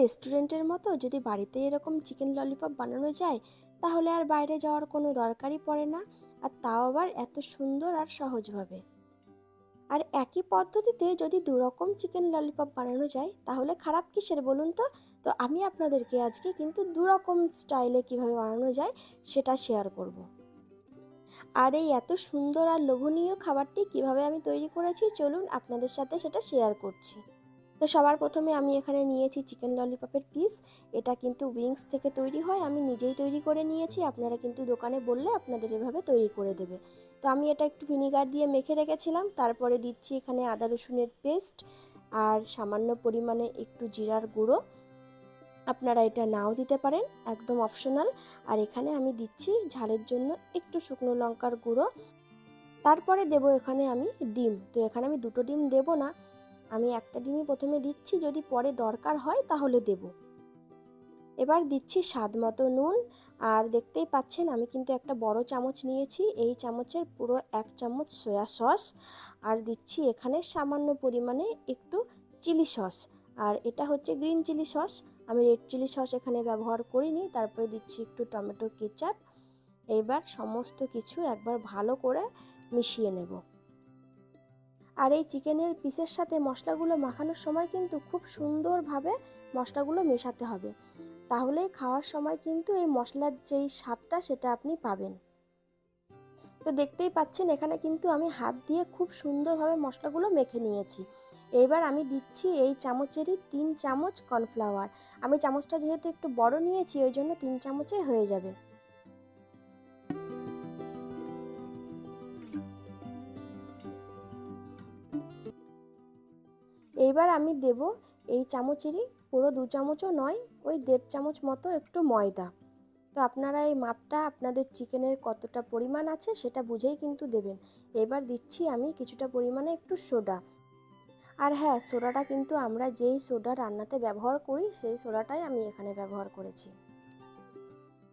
রেস্টুরেন্টের মতো যদি বাড়িতে এরকম চিকেন ললিপপ বানানো যায় তাহলে আর বাইরে যাওয়ার কোনো দরকারই পড়ে না, আর তাও আবার এত সুন্দর আর সহজভাবে। আর একই পদ্ধতিতে যদি দুরকম চিকেন ললিপপ বানানো যায় তাহলে খারাপ কিসের বলুন তো। তো আমি আপনাদেরকে আজকে কিন্তু দুরকম স্টাইলে কিভাবে বানানো যায় সেটা শেয়ার করব। আর এই এত সুন্দর আর লোভনীয় খাবারটি কিভাবে আমি তৈরি করেছি চলুন আপনাদের সাথে সেটা শেয়ার করছি। তো সবার প্রথমে আমি এখানে নিয়েছি চিকেন ললিপপের পিস। এটা কিন্তু উইংস থেকে তৈরি হয়, আমি নিজেই তৈরি করে নিয়েছি। আপনারা কিন্তু দোকানে বললে আপনাদের এভাবে তৈরি করে দেবে। তো আমি এটা একটু ভিনিগার দিয়ে মেখে রেখেছিলাম। তারপরে দিচ্ছি এখানে আদা রসুনের পেস্ট আর সামান্য পরিমাণে একটু জিরার গুঁড়ো। আপনারা এটা নাও দিতে পারেন, একদম অপশনাল। আর এখানে আমি দিচ্ছি ঝালের জন্য একটু শুকনো লঙ্কার গুঁড়ো। তারপরে দেব এখানে আমি ডিম। তো এখানে আমি দুটো ডিম দেব না, আমি একটা ডিমই প্রথমে দিচ্ছি, যদি পরে দরকার হয় তাহলে দেব। এবার দিচ্ছি স্বাদ মতো নুন। আর দেখতেই পাচ্ছেন আমি কিন্তু একটা বড় চামচ নিয়েছি, এই চামচের পুরো 1 চামচ সয়া সস। আর দিচ্ছি এখানে সামান্য পরিমাণে একটু চিলি সস, আর এটা হচ্ছে গ্রিন চিলি সস, আমি রেড চিলি সস এখানে ব্যবহার করিনি। তারপরে দিচ্ছি একটু টমেটো কেচাপ। এবার সমস্ত কিছু একবার ভালো করে মিশিয়ে নেব। আর এই চিকেনের পিসের সাথে মশলাগুলো মাখানোর সময় কিন্তু খুব সুন্দরভাবে মশলাগুলো মেশাতে হবে, তাহলেই খাওয়ার সময় কিন্তু এই মশলার যেই স্বাদটা সেটা আপনি পাবেন। তো দেখতেই পাচ্ছেন এখানে কিন্তু আমি হাত দিয়ে খুব সুন্দরভাবে মশলাগুলো মেখে নিয়েছি। এবার আমি দিচ্ছি এই চামচেরই 3 চামচ কর্নফ্লাওয়ার। আমি চামচটা যেহেতু একটু বড় নিয়েছি ওই জন্য 3 চামচে হয়ে যাবে। এইবার আমি দেব এই চামচেরই পুরো 2 চামচও নয়, ওই 1.5 চামচ মতো একটু ময়দা। তো আপনারা এই মাপটা আপনাদের চিকেনের কতটা পরিমাণ আছে সেটা বুঝেই কিন্তু দেবেন। এবার দিচ্ছি আমি কিছুটা পরিমাণে একটু সোডা। আর হ্যাঁ, সোডাটা কিন্তু আমরা যেই সোডা রান্নাতে ব্যবহার করি সেই সোডাটাই আমি এখানে ব্যবহার করেছি।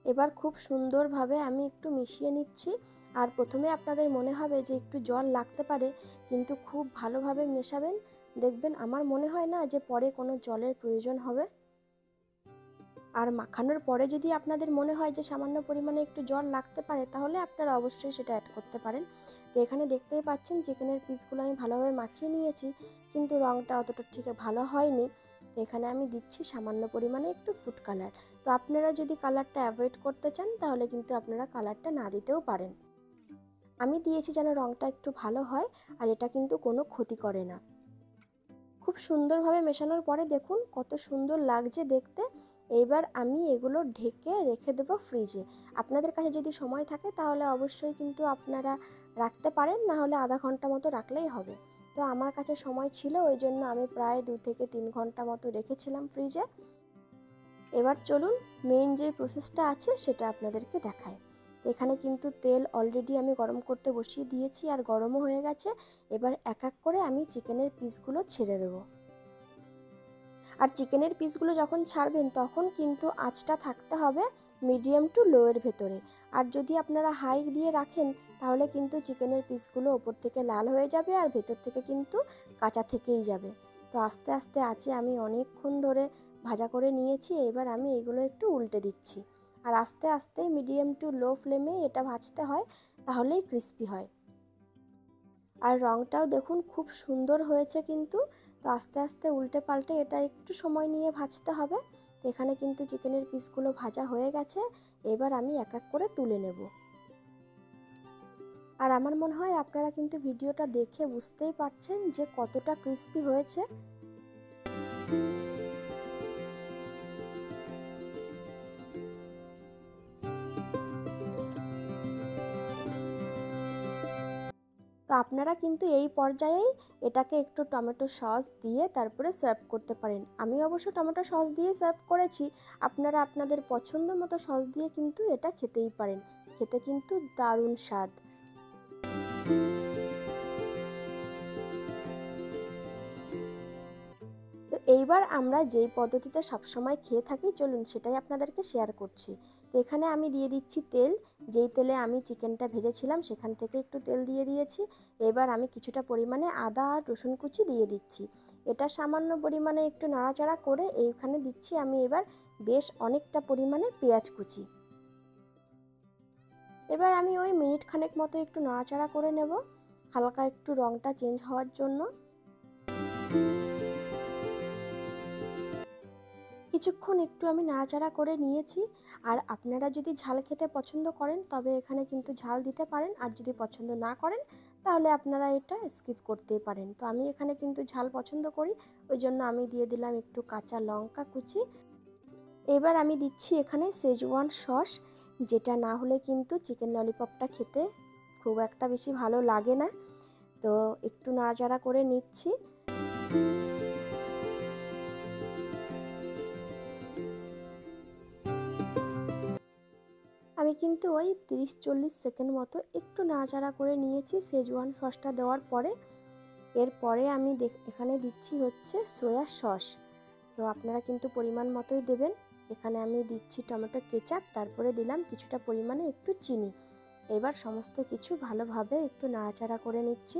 এবার খুব সুন্দরভাবে আমি একটু মিশিয়ে নিচ্ছি। আর প্রথমে আপনাদের মনে হবে যে একটু জল লাগতে পারে, কিন্তু খুব ভালোভাবে মেশাবেন, দেখবেন আমার মনে হয় না যে পরে কোনো জলের প্রয়োজন হবে। আর মাখানোর পরে যদি আপনাদের মনে হয় যে সামান্য পরিমাণে একটু জল লাগতে পারে তাহলে আপনারা অবশ্যই সেটা অ্যাড করতে পারেন। তো এখানে দেখতেই পাচ্ছেন চিকেনের পিসগুলো আমি ভালোভাবে মাখিয়ে নিয়েছি, কিন্তু রঙটা অতটা ঠিক ভালো হয়নি। তো এখানে আমি দিচ্ছি সামান্য পরিমাণে একটু ফুড কালার। তো আপনারা যদি কালারটা অ্যাভয়েড করতে চান তাহলে কিন্তু আপনারা কালারটা না দিতেও পারেন। আমি দিয়েছি যেন রঙটা একটু ভালো হয়, আর এটা কিন্তু কোনো ক্ষতি করে না। খুব সুন্দরভাবে মেশানোর পরে দেখুন কত সুন্দর লাগছে দেখতে। এইবার আমি এগুলো ঢেকে রেখে দেবো ফ্রিজে। আপনাদের কাছে যদি সময় থাকে তাহলে অবশ্যই কিন্তু আপনারা রাখতে পারেন, না হলে আধা ঘন্টা মতো রাখলেই হবে। তো আমার কাছে সময় ছিল ওই জন্য আমি প্রায় 2 থেকে 3 ঘন্টা মতো রেখেছিলাম ফ্রিজে। এবার চলুন মেইন যে প্রসেসটা আছে সেটা আপনাদেরকে দেখাই। তো এখানে কিন্তু তেল অলরেডি আমি গরম করতে বসিয়ে দিয়েছি আর গরমও হয়ে গেছে। এবার এক এক করে আমি চিকেনের পিসগুলো ছেড়ে দেবো। আর চিকেনের পিসগুলো যখন ছাড়বেন তখন কিন্তু আঁচটা থাকতে হবে মিডিয়াম টু লোয়ের ভেতরে। আর যদি আপনারা হাই দিয়ে রাখেন তাহলে কিন্তু চিকেনের পিসগুলো ওপর থেকে লাল হয়ে যাবে আর ভেতর থেকে কিন্তু কাঁচা থেকেই যাবে। তো আস্তে আস্তে আঁচে আমি অনেকক্ষণ ধরে ভাজা করে নিয়েছি। এবার আমি এগুলো একটু উল্টে দিচ্ছি, আর আস্তে আস্তে মিডিয়াম টু লো ফ্লেমে এটা ভাজতে হয়, তাহলেই ক্রিস্পি হয়। আর রঙটাও দেখুন খুব সুন্দর হয়েছে কিন্তু। তো আস্তে আস্তে উল্টে পাল্টে এটা একটু সময় নিয়ে ভাজতে হবে। তো এখানে কিন্তু চিকেনের পিসগুলো ভাজা হয়ে গেছে, এবার আমি এক এক করে তুলে নেব। আর আমার মনে হয় আপনারা কিন্তু ভিডিওটা দেখে বুঝতেই পারছেন যে কতটা ক্রিস্পি হয়েছে। তো আপনারা কিন্তু এই পর্যায়েই এটাকে একটু টমেটো সস দিয়ে তারপরে সার্ভ করতে পারেন। আমি অবশ্য টমেটো সস দিয়ে সার্ভ করেছি, আপনারা আপনাদের পছন্দ মতো সস দিয়ে কিন্তু এটা খেতেই পারেন। খেতে কিন্তু দারুণ স্বাদ। তো এইবার আমরা যেই পদ্ধতিতে সবসময় খেয়ে থাকি, চলুন সেটাই আপনাদেরকে শেয়ার করছি। তো এখানে আমি দিয়ে দিচ্ছি তেল। যেই তেলে আমি চিকেনটা ভেজেছিলাম সেখান থেকে একটু তেল দিয়ে দিয়েছি। এবার আমি কিছুটা পরিমাণে আদা আর রসুন কুচি দিয়ে দিচ্ছি। এটা সামান্য পরিমাণে একটু নাড়াচাড়া করে এইখানে দিচ্ছি আমি এবার বেশ অনেকটা পরিমাণে পেঁয়াজ কুচি। এবার আমি ওই মিনিট খানেক মতো একটু নাড়াচাড়া করে নেব, হালকা একটু রঙটা চেঞ্জ হওয়ার জন্য। কিছুক্ষণ একটু আমি নাড়াচাড়া করে নিয়েছি। আর আপনারা যদি ঝাল খেতে পছন্দ করেন তবে এখানে কিন্তু ঝাল দিতে পারেন, আর যদি পছন্দ না করেন তাহলে আপনারা এটা স্কিপ করতেই পারেন। তো আমি এখানে কিন্তু ঝাল পছন্দ করি, ওই জন্য আমি দিয়ে দিলাম একটু কাঁচা লঙ্কা কুচি। এবার আমি দিচ্ছি এখানে শেজওয়ান সস, যেটা না হলে কিন্তু চিকেন ললিপপটা খেতে খুব একটা বেশি ভালো লাগে না। তো একটু নাড়াচাড়া করে নিচ্ছি। আমি কিন্তু ওই 30-40 সেকেন্ড মতো একটু নাড়াচাড়া করে নিয়েছি শেজওয়ান সসটা দেওয়ার পরে। এরপরে আমি এখানে দিচ্ছি হচ্ছে সয়া সস। তো আপনারা কিন্তু পরিমাণ মতোই দেবেন। এখানে আমি দিচ্ছি টমেটো কেচাপ, তারপরে দিলাম কিছুটা পরিমাণে একটু চিনি। এবার সমস্ত কিছু ভালোভাবে একটু নাড়াচাড়া করে নিচ্ছি।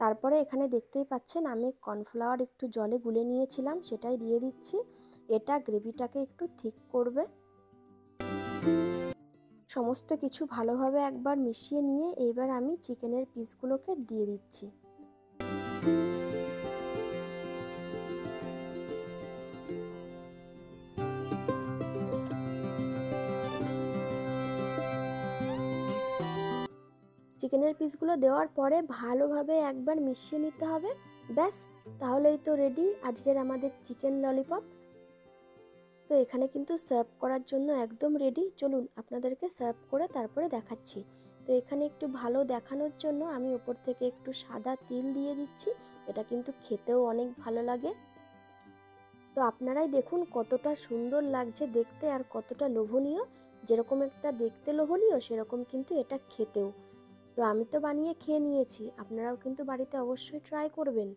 তারপরে এখানে দেখতেই পাচ্ছেন আমি কর্নফ্লাওয়ার একটু জলে গুলে নিয়েছিলাম, সেটাই দিয়ে দিচ্ছি। এটা গ্রেভিটাকে একটু থিক করবে। সমস্ত কিছু ভালোভাবে একবার মিশিয়ে নিয়ে এবার আমি চিকেনের পিসগুলোকে দিয়ে দিচ্ছি। চিকেনের পিসগুলো দেওয়ার পরে ভালোভাবে একবার মিশিয়ে নিতে হবে। ব্যাস, তাহলেই তো রেডি আজকের আমাদের চিকেন ললিপপ। তো এখানে কিন্তু সার্ভ করার জন্য একদম রেডি। চলুন আপনাদেরকে সার্ভ করে তারপরে দেখাচ্ছি। তো এখানে একটু ভালো দেখানোর জন্য আমি উপর থেকে একটু সাদা তিল দিয়ে দিচ্ছি। এটা কিন্তু খেতেও অনেক ভালো লাগে। তো আপনারাই দেখুন কতটা সুন্দর লাগছে দেখতে আর কতটা লোভনীয়। যেরকম একটা দেখতে লোভনীয় সেরকম কিন্তু এটা খেতেও। তো আমি তো বানিয়ে খেয়ে নিয়েছি, আপনারাও কিন্তু বাড়িতে অবশ্যই ট্রাই করবেন।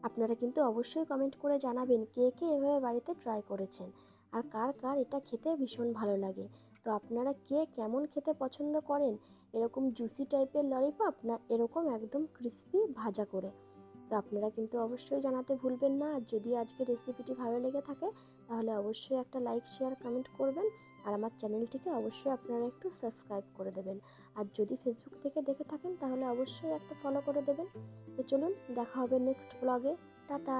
আপনারা কিন্তু অবশ্যই কমেন্ট করে জানাবেন কে কে এভাবে বাড়িতে ট্রাই করেছেন, আর কার কার এটা খেতে ভীষণ ভালো লাগে। তো আপনারা কে কেমন খেতে পছন্দ করেন, এরকম জুসি টাইপের ললিপপ না এরকম একদম ক্রিস্পি ভাজা করে? তো আপনারা কিন্তু অবশ্যই জানাতে ভুলবেন না। আর যদি আজকের রেসিপিটি ভালো লেগে থাকে তাহলে অবশ্যই একটা লাইক শেয়ার কমেন্ট করবেন। আর আমার চ্যানেলটিকে অবশ্যই আপনারা একটু সাবস্ক্রাইব করে দেবেন। আর যদি ফেসবুক থেকে দেখে থাকেন তাহলে অবশ্যই একটা ফলো করে দেবেন। তো চলুন দেখা হবে নেক্সট ব্লগে। টাটা।